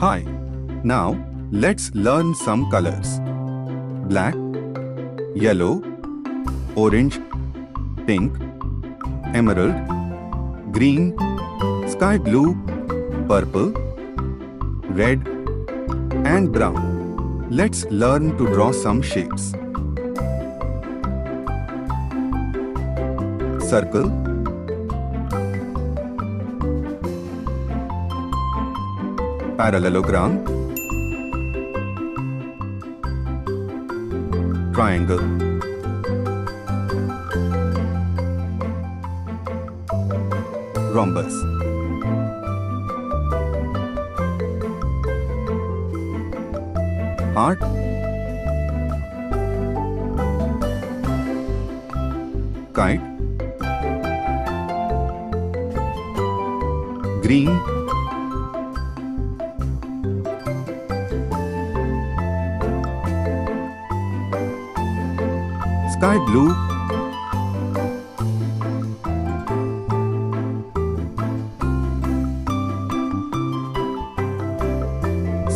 Hi. Now, let's learn some colors. Black, yellow, orange, pink, emerald, green, sky blue, purple, red, and brown. Let's learn to draw some shapes. Circle, parallelogram, triangle, rhombus, heart, kite, green, sky blue,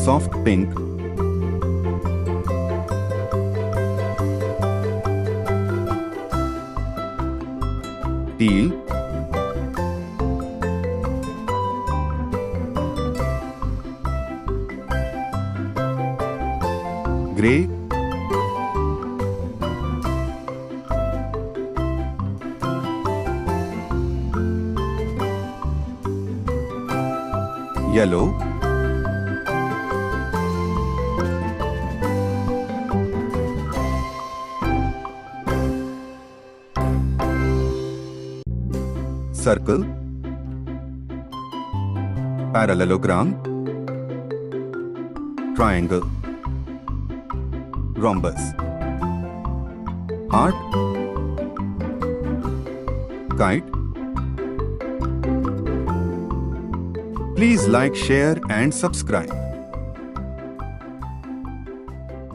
soft pink, teal, grey, yellow, circle, parallelogram, triangle, rhombus, heart, kite. Please like, share and subscribe.